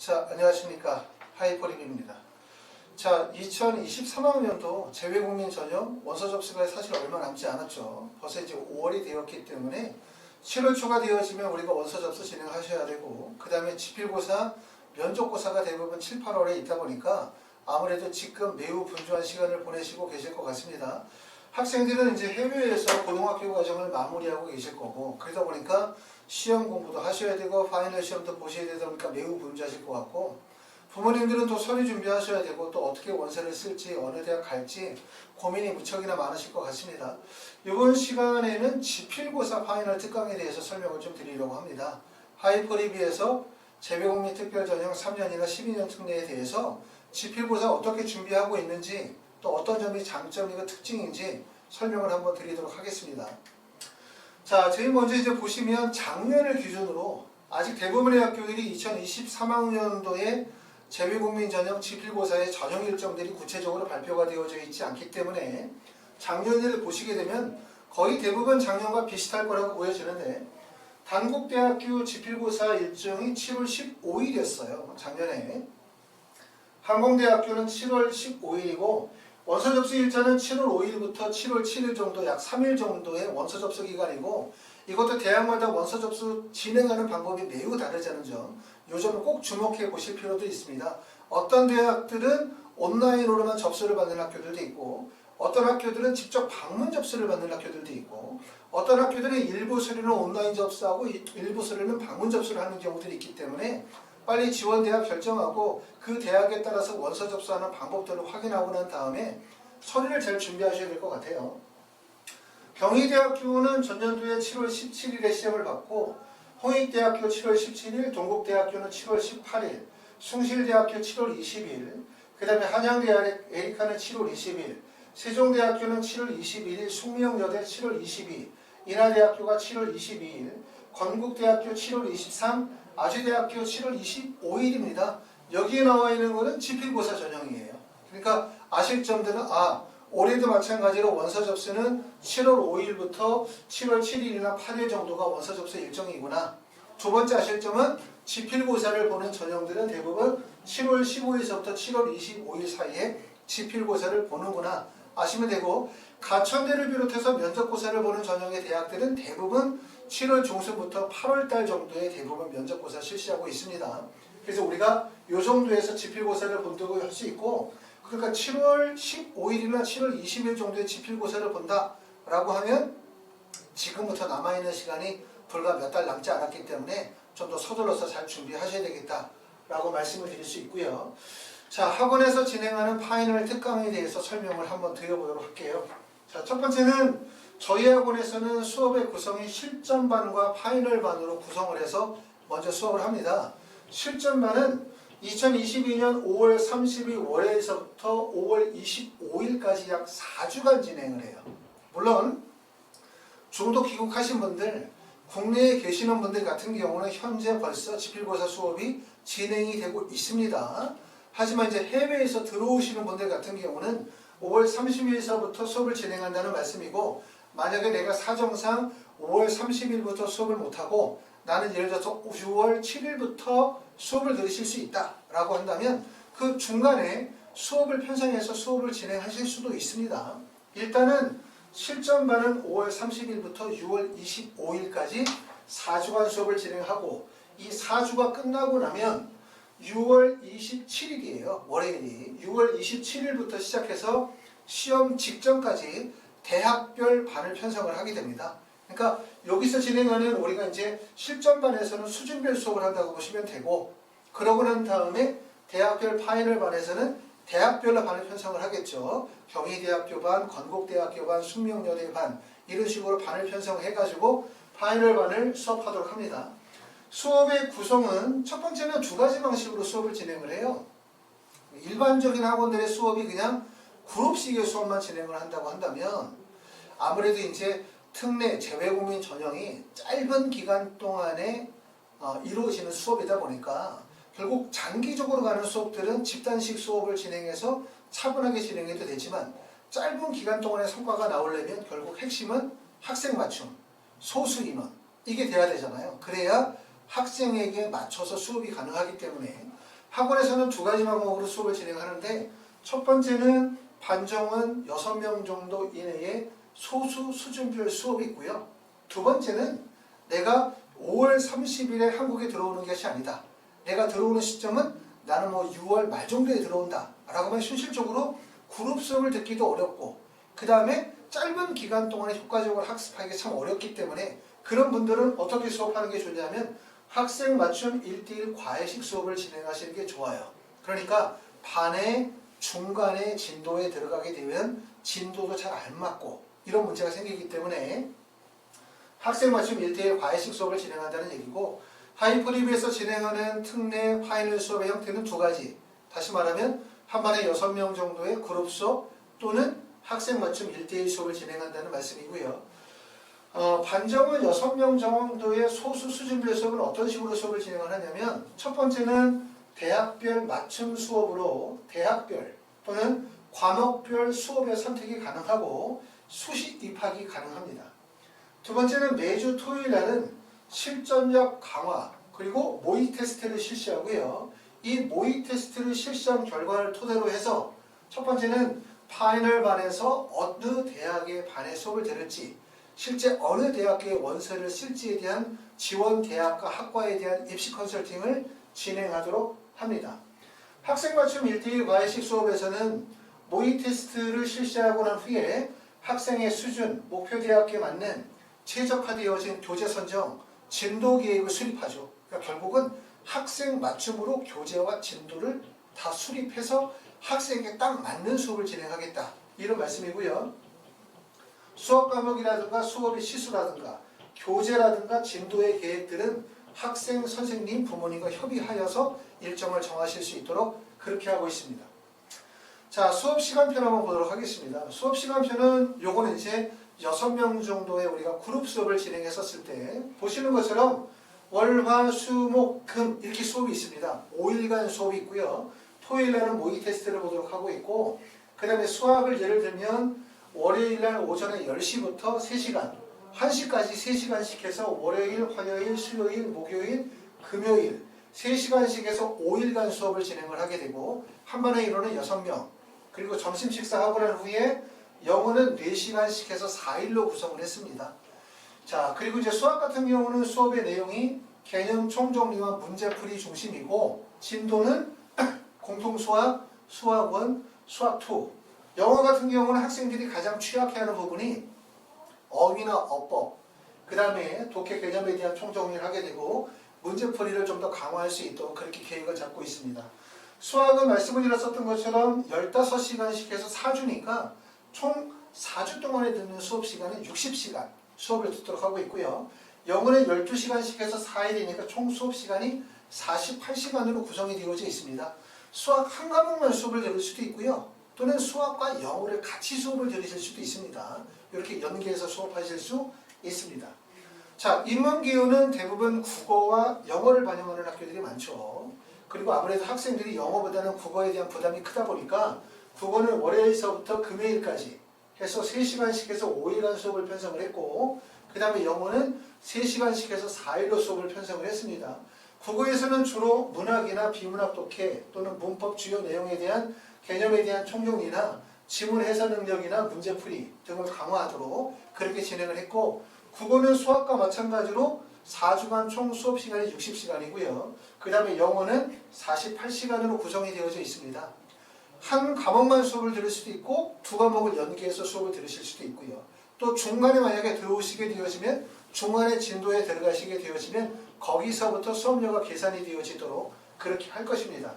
자, 안녕하십니까. 하이퍼립입니다. 자, 2023학년도 재외국민 전형 원서 접수가 사실 얼마 남지 않았죠. 벌써 이제 5월이 되었기 때문에 7월 초가 되어지면 우리가 원서 접수 진행하셔야 되고, 그 다음에 지필고사, 면접고사가 대부분 7, 8월에 있다 보니까 아무래도 지금 매우 분주한 시간을 보내시고 계실 것 같습니다. 학생들은 이제 해외에서 고등학교 과정을 마무리하고 계실 거고, 그러다 보니까 시험 공부도 하셔야 되고 파이널 시험도 보셔야 되다 보니까 매우 분주하실 것 같고, 부모님들은 또 서류 준비하셔야 되고 또 어떻게 원서를 쓸지 어느 대학 갈지 고민이 무척이나 많으실 것 같습니다. 이번 시간에는 지필고사 파이널 특강에 대해서 설명을 좀 드리려고 합니다. 하이퍼리뷰에서 재외국민 특별전형 3년이나 12년 특례에 대해서 지필고사 어떻게 준비하고 있는지, 또 어떤 점이 장점이고 특징인지 설명을 한번 드리도록 하겠습니다. 자, 제일 먼저 이제 보시면 작년을 기준으로 아직 대부분의 학교들이 2023학년도에 재외국민 전형 지필고사의 전형 일정들이 구체적으로 발표가 되어져 있지 않기 때문에 작년을 보시게 되면 거의 대부분 작년과 비슷할 거라고 보여지는데, 단국대학교 지필고사 일정이 7월 15일이었어요. 작년에. 항공대학교는 7월 15일이고 원서 접수 일자는 7월 5일부터 7월 7일 정도, 약 3일 정도의 원서 접수 기간이고, 이것도 대학마다 원서 접수 진행하는 방법이 매우 다르다는 점, 이 점을 꼭 주목해 보실 필요도 있습니다. 어떤 대학들은 온라인으로만 접수를 받는 학교들도 있고, 어떤 학교들은 직접 방문 접수를 받는 학교들도 있고, 어떤 학교들은 일부 서류는 온라인 접수하고 일부 서류는 방문 접수를 하는 경우들이 있기 때문에 빨리 지원 대학 결정하고 그 대학에 따라서 원서 접수하는 방법들을 확인하고 난 다음에 서류를 잘 준비하셔야 될 것 같아요. 경희대학교는 전년도에 7월 17일에 시험을 받고, 홍익대학교 7월 17일, 동국대학교는 7월 18일, 숭실대학교 7월 20일, 그 다음에 한양대 에리카는 7월 20일, 세종대학교는 7월 21일, 숙명여대 7월 22일, 인하대학교가 7월 22일, 건국대학교 7월 23일, 아주대학교 7월 25일입니다. 여기에 나와 있는 것은 지필고사 전형이에요. 그러니까 아실 점들은 올해도 마찬가지로 원서 접수는 7월 5일부터 7월 7일이나 8일 정도가 원서 접수 일정이구나. 두 번째 아실 점은 지필고사를 보는 전형들은 대부분 7월 15일서부터 7월 25일 사이에 지필고사를 보는구나 아시면 되고, 가천대를 비롯해서 면접고사를 보는 전형의 대학들은 대부분 7월 중순부터 8월 달 정도에 대부분 면접고사 실시하고 있습니다. 그래서 우리가 이 정도에서 지필고사를 본다고 할 수 있고, 그러니까 7월 15일이나 7월 20일 정도에 지필고사를 본다라고 하면 지금부터 남아있는 시간이 불과 몇 달 남지 않았기 때문에 좀 더 서둘러서 잘 준비하셔야 되겠다라고 말씀을 드릴 수 있고요. 자, 학원에서 진행하는 파이널 특강에 대해서 설명을 한번 드려보도록 할게요. 자, 첫 번째는 저희 학원에서는 수업의 구성이 실전반과 파이널반으로 구성을 해서 먼저 수업을 합니다. 실전반은 2022년 5월 30일 월요일서부터 5월 25일까지 약 4주간 진행을 해요. 물론 중도 귀국하신 분들, 국내에 계시는 분들 같은 경우는 현재 벌써 지필고사 수업이 진행이 되고 있습니다. 하지만 이제 해외에서 들어오시는 분들 같은 경우는 5월 30일서부터 수업을 진행한다는 말씀이고, 만약에 내가 사정상 5월 30일부터 수업을 못하고 나는 예를 들어서 6월 7일부터 수업을 들으실 수 있다라고 한다면 그 중간에 수업을 편성해서 수업을 진행하실 수도 있습니다. 일단은 실전반은 5월 30일부터 6월 25일까지 4주간 수업을 진행하고, 이 4주가 끝나고 나면 6월 27일이에요. 월요일이. 6월 27일부터 시작해서 시험 직전까지 대학별 반을 편성을 하게 됩니다. 그러니까 여기서 진행하는 우리가 이제 실전반에서는 수준별 수업을 한다고 보시면 되고, 그러고 난 다음에 대학별 파이널 반에서는 대학별로 반을 편성을 하겠죠. 경희대학교 반, 건국대학교 반, 숙명여대 반, 이런 식으로 반을 편성해가지고 파이널 반을 수업하도록 합니다. 수업의 구성은 첫 번째는 두 가지 방식으로 수업을 진행을 해요. 일반적인 학원들의 수업이 그냥 그룹식의 수업만 진행을 한다고 한다면, 아무래도 이제 특례, 재외국민 전형이 짧은 기간 동안에 이루어지는 수업이다 보니까 결국 장기적으로 가는 수업들은 집단식 수업을 진행해서 차분하게 진행해도 되지만, 짧은 기간 동안의 성과가 나오려면 결국 핵심은 학생 맞춤, 소수 인원, 이게 돼야 되잖아요. 그래야 학생에게 맞춰서 수업이 가능하기 때문에 학원에서는 두 가지 방법으로 수업을 진행하는데 첫 번째는 반정원 6명 정도 이내의 소수 수준별 수업이 있고요. 두 번째는 내가 5월 30일에 한국에 들어오는 것이 아니다. 내가 들어오는 시점은 나는 뭐 6월 말 정도에 들어온다 라고 하면 현실적으로 그룹 수업을 듣기도 어렵고 그 다음에 짧은 기간 동안에 효과적으로 학습하기가 참 어렵기 때문에 그런 분들은 어떻게 수업하는 게 좋냐면 학생 맞춤 1대1 과외식 수업을 진행하시는 게 좋아요. 그러니까 반의 중간에 진도에 들어가게 되면 진도도 잘 안 맞고 이런 문제가 생기기 때문에 학생 맞춤 1대1 과외식 수업을 진행한다는 얘기고 하이프리뷰에서 진행하는 특례 파이널 수업의 형태는 두 가지. 다시 말하면 한 반에 6명 정도의 그룹 수업 또는 학생 맞춤 1대1 수업을 진행한다는 말씀이고요. 반정원 6명 정도의 소수 수준별 수업은 어떤 식으로 수업을 진행을 하냐면 첫 번째는 대학별 맞춤 수업으로 대학별 또는 과목별 수업의 선택이 가능하고 수시 입학이 가능합니다. 두 번째는 매주 토요일 날은 실전력 강화 그리고 모의 테스트를 실시하고요. 이 모의 테스트를 실시한 결과를 토대로 해서 첫 번째는 파이널 반에서 어느 대학의 반의 수업을 들을지 실제 어느 대학의 원서를 쓸지에 대한 지원 대학과 학과에 대한 입시 컨설팅을 진행하도록 합니다. 학생 맞춤 1대1 과외식 수업에서는 모의 테스트를 실시하고 난 후에 학생의 수준, 목표 대학에 맞는 최적화되어진 교재 선정, 진도 계획을 수립하죠. 그러니까 결국은 학생 맞춤으로 교재와 진도를 다 수립해서 학생에게 딱 맞는 수업을 진행하겠다. 이런 말씀이고요. 수업 과목이라든가 수업의 시수라든가 교재라든가 진도의 계획들은 학생, 선생님, 부모님과 협의하여서 일정을 정하실 수 있도록 그렇게 하고 있습니다. 자, 수업 시간표를 한번 보도록 하겠습니다. 수업 시간표는 요거는 이제 6명 정도의 우리가 그룹 수업을 진행했었을 때 보시는 것처럼 월, 화, 수, 목, 금 이렇게 수업이 있습니다. 5일간 수업이 있고요. 토요일 날은 모의 테스트를 보도록 하고 있고 그 다음에 수학을 예를 들면 월요일 날 오전에 10시부터 3시간 1시까지 3시간씩 해서 월요일, 화요일, 수요일, 목요일, 금요일 3시간씩 해서 5일간 수업을 진행을 하게 되고 한 반의 인원은 6명 그리고 점심 식사하고 난 후에 영어는 4시간씩 해서 4일로 구성을 했습니다. 자, 그리고 이제 수학 같은 경우는 수업의 내용이 개념 총정리와 문제풀이 중심이고 진도는 공통수학, 수학원, 수학2 영어 같은 경우는 학생들이 가장 취약해하는 부분이 어휘나 어법, 그 다음에 독해 개념에 대한 총정리를 하게 되고 문제풀이를 좀 더 강화할 수 있도록 그렇게 계획을 잡고 있습니다. 수학은 말씀을 드렸었던 것처럼 15시간씩 해서 4주니까 총 4주 동안에 듣는 수업 시간은 60시간 수업을 듣도록 하고 있고요. 영어는 12시간씩 해서 4일이니까 총 수업 시간이 48시간으로 구성이 되어져 있습니다. 수학 한 과목만 수업을 들을 수도 있고요. 또는 수학과 영어를 같이 수업을 들으실 수도 있습니다. 이렇게 연계해서 수업하실 수 있습니다. 자, 인문기호는 대부분 국어와 영어를 반영하는 학교들이 많죠. 그리고 아무래도 학생들이 영어보다는 국어에 대한 부담이 크다 보니까 국어는 월요일서부터 금요일까지 해서 3시간씩 해서 5일간 수업을 편성을 했고 그 다음에 영어는 3시간씩 해서 4일로 수업을 편성을 했습니다. 국어에서는 주로 문학이나 비문학 독해 또는 문법 주요 내용에 대한 개념에 대한 총정리나 지문 해석 능력이나 문제풀이 등을 강화하도록 그렇게 진행을 했고 국어는 수학과 마찬가지로 4주간 총 수업 시간이 60시간이고요. 그 다음에 영어는 48시간으로 구성이 되어져 있습니다. 한 과목만 수업을 들을 수도 있고 두 과목을 연계해서 수업을 들으실 수도 있고요. 또 중간에 만약에 들어오시게 되어지면 중간에 진도에 들어가시게 되어지면 거기서부터 수업료가 계산이 되어지도록 그렇게 할 것입니다.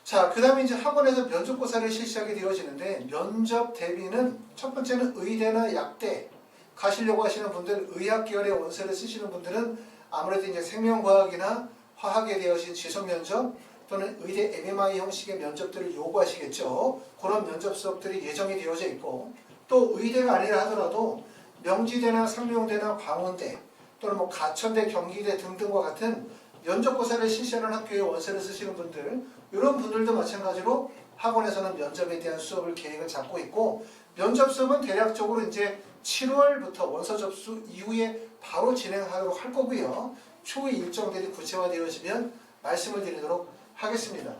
자, 그 다음에 이제 학원에서 면접고사를 실시하게 되어지는데 면접 대비는 첫 번째는 의대나 약대 가시려고 하시는 분들, 의학 계열의 원서를 쓰시는 분들은 아무래도 이제 생명과학이나 화학에 대해서 지속 면접 또는 의대 MMI 형식의 면접들을 요구하시겠죠. 그런 면접 수업들이 예정이 되어져 있고 또 의대가 아니라 하더라도 명지대나 상명대나 광운대 또는 뭐 가천대, 경기대 등등과 같은 면접고사를 실시하는 학교의 원서를 쓰시는 분들 이런 분들도 마찬가지로 학원에서는 면접에 대한 수업을 계획을 잡고 있고 면접 수업은 대략적으로 이제 7월부터 원서 접수 이후에 바로 진행하도록 할 거고요. 추후 일정들이 구체화되어지면 말씀을 드리도록 하겠습니다.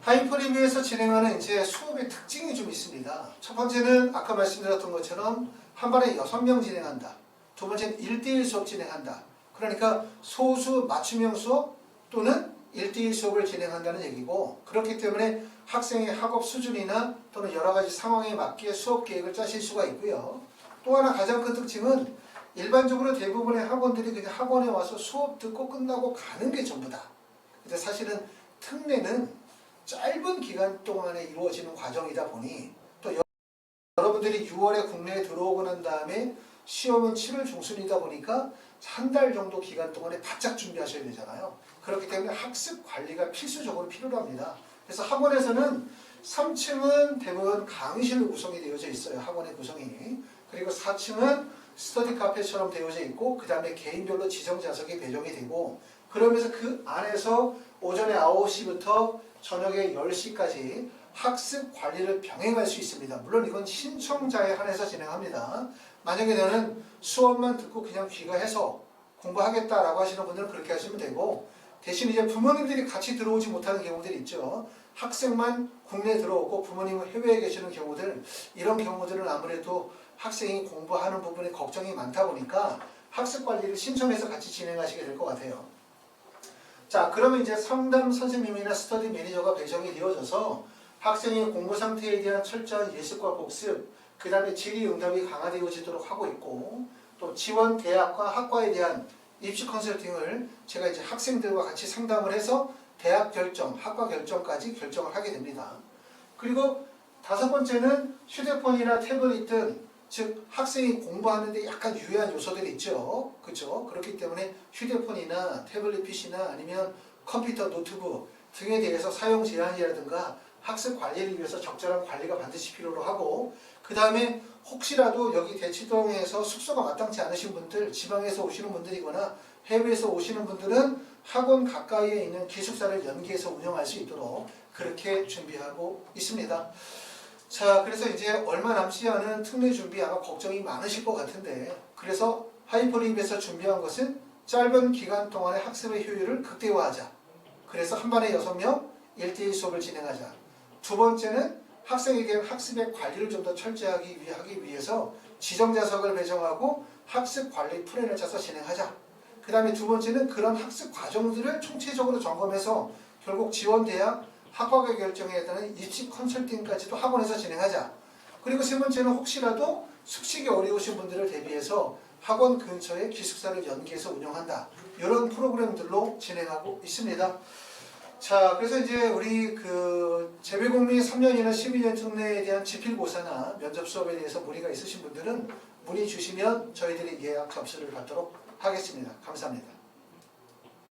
하이퍼리뷰에서 진행하는 이제 수업의 특징이 좀 있습니다. 첫 번째는 아까 말씀드렸던 것처럼 한 반에 6명 진행한다. 두 번째는 1대1 수업 진행한다. 그러니까 소수 맞춤형 수업 또는 1대1 수업을 진행한다는 얘기고, 그렇기 때문에 학생의 학업 수준이나 또는 여러 가지 상황에 맞게 수업 계획을 짜실 수가 있고요. 또 하나 가장 큰 특징은 일반적으로 대부분의 학원들이 그냥 학원에 와서 수업 듣고 끝나고 가는 게 전부다. 근데 사실은 특례는 짧은 기간 동안에 이루어지는 과정이다 보니, 또 여러분들이 6월에 국내에 들어오고 난 다음에 시험은 7월 중순이다 보니까 한 달 정도 기간 동안에 바짝 준비하셔야 되잖아요. 그렇기 때문에 학습 관리가 필수적으로 필요합니다. 그래서 학원에서는 3층은 대부분 강의실로 구성이 되어져 있어요. 학원의 구성이. 그리고 4층은 스터디 카페처럼 되어져 있고, 그 다음에 개인별로 지정 좌석이 배정이 되고, 그러면서 그 안에서 오전에 9시부터 저녁에 10시까지 학습 관리를 병행할 수 있습니다. 물론 이건 신청자에 한해서 진행합니다. 만약에 나는 수업만 듣고 그냥 귀가해서 공부하겠다라고 하시는 분들은 그렇게 하시면 되고, 대신 이제 부모님들이 같이 들어오지 못하는 경우들이 있죠. 학생만 국내에 들어오고 부모님은 해외에 계시는 경우들, 이런 경우들은 아무래도 학생이 공부하는 부분에 걱정이 많다 보니까 학습 관리를 신청해서 같이 진행하시게 될 것 같아요. 자, 그러면 이제 상담 선생님이나 스터디 매니저가 배정이 되어져서 학생의 공부 상태에 대한 철저한 예습과 복습, 그 다음에 질의응답이 강화되어지도록 하고 있고, 또 지원 대학과 학과에 대한 입시 컨설팅을 제가 이제 학생들과 같이 상담을 해서 대학 결정, 학과 결정까지 결정을 하게 됩니다. 그리고 5번째는 휴대폰이나 태블릿 등, 즉 학생이 공부하는데 약간 유해한 요소들이 있죠. 그렇죠? 그렇기 때문에 휴대폰이나 태블릿 PC나 아니면 컴퓨터, 노트북 등에 대해서 사용 제한이라든가 학습 관리를 위해서 적절한 관리가 반드시 필요로 하고, 그 다음에 혹시라도 여기 대치동에서 숙소가 마땅치 않으신 분들, 지방에서 오시는 분들이거나 해외에서 오시는 분들은 학원 가까이에 있는 기숙사를 연계해서 운영할 수 있도록 그렇게 준비하고 있습니다. 자, 그래서 이제 얼마 남지 않은 특례 준비 아마 걱정이 많으실 것 같은데, 그래서 하이퍼리뷰에서 준비한 것은 짧은 기간 동안의 학습의 효율을 극대화하자. 그래서 한 반에 6명 1대1 수업을 진행하자. 두 번째는 학생에 대한 학습의 관리를 좀 더 철저하게 하기 위해서 지정 좌석을 배정하고 학습 관리 플랜을 짜서 진행하자. 그 다음에 두 번째는 그런 학습 과정들을 총체적으로 점검해서 결국 지원 대학, 학과가 결정에 따른 입시 컨설팅까지도 학원에서 진행하자. 그리고 세 번째는 혹시라도 숙식이 어려우신 분들을 대비해서 학원 근처에 기숙사를 연계해서 운영한다. 이런 프로그램들로 진행하고 있습니다. 자, 그래서 이제 우리 재배공리 3년이나 12년 특례에 대한 지필고사나 면접 수업에 대해서 문의가 있으신 분들은 문의 주시면 저희들이 예약 접수를 받도록 하겠습니다. 감사합니다.